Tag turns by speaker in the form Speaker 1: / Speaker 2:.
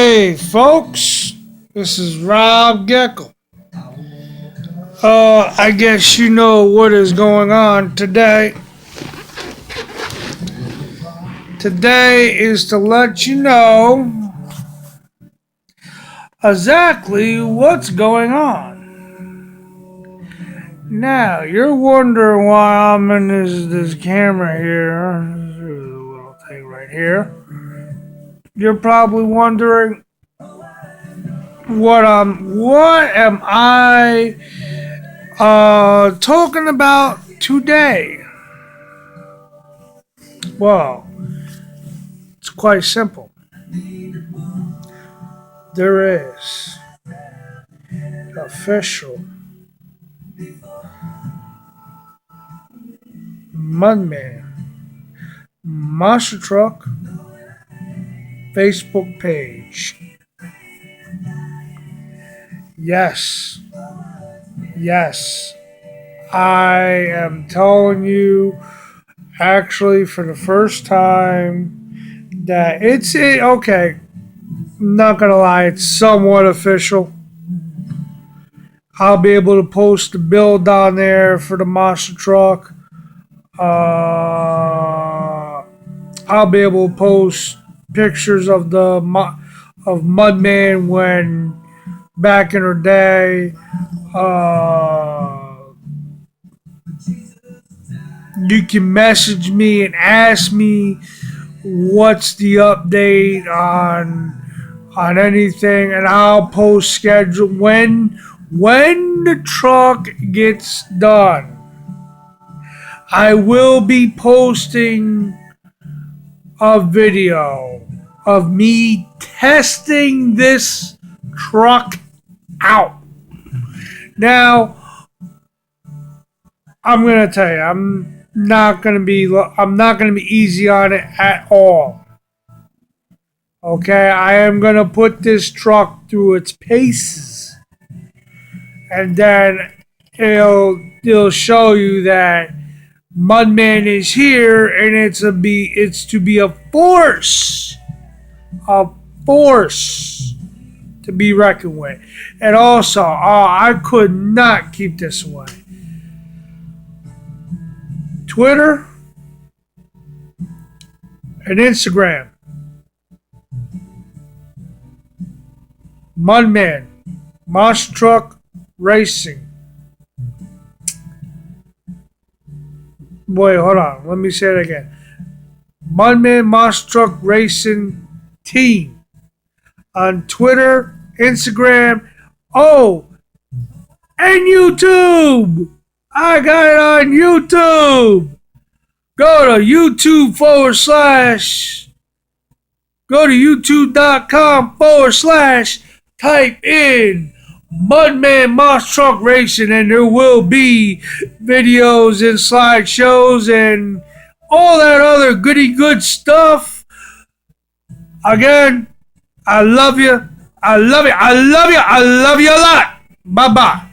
Speaker 1: Hey folks, this is Rob Geckel. I guess you know what is going on today. Today is to let you know exactly what's going on. Now, you're wondering why I'm in this camera here, this little thing right here. You're probably wondering what am I talking about today? Well, it's quite simple. There is official Mudman Monster Truck Facebook page. Yes, I am telling you, actually, for the first time, that okay. I'm not gonna lie, it's somewhat official. I'll be able to post the build down there for the monster truck. I'll be able to post pictures of Mudman when back in her day. You can message me and ask me what's the update on anything, and I'll post schedule when the truck gets done. I will be posting a video of me testing this truck out. Now, I'm gonna tell you, I'm not gonna be easy on it at all. Okay, I am gonna put this truck through its paces, and then it'll show you that Mudman is here, and it's to be a force to be reckoned with. And also, I could not keep this away. Twitter and Instagram. Mudman Monster Truck Racing. Wait, hold on. Let me say it again. Mudman Monster Truck Racing Team on Twitter, Instagram, and YouTube. I got it on YouTube. Go to youtube.com/ type in Mudman Monster Truck Racing, and there will be videos and slideshows and all that other goody good stuff. Again, I love you. I love you a lot. Bye-bye.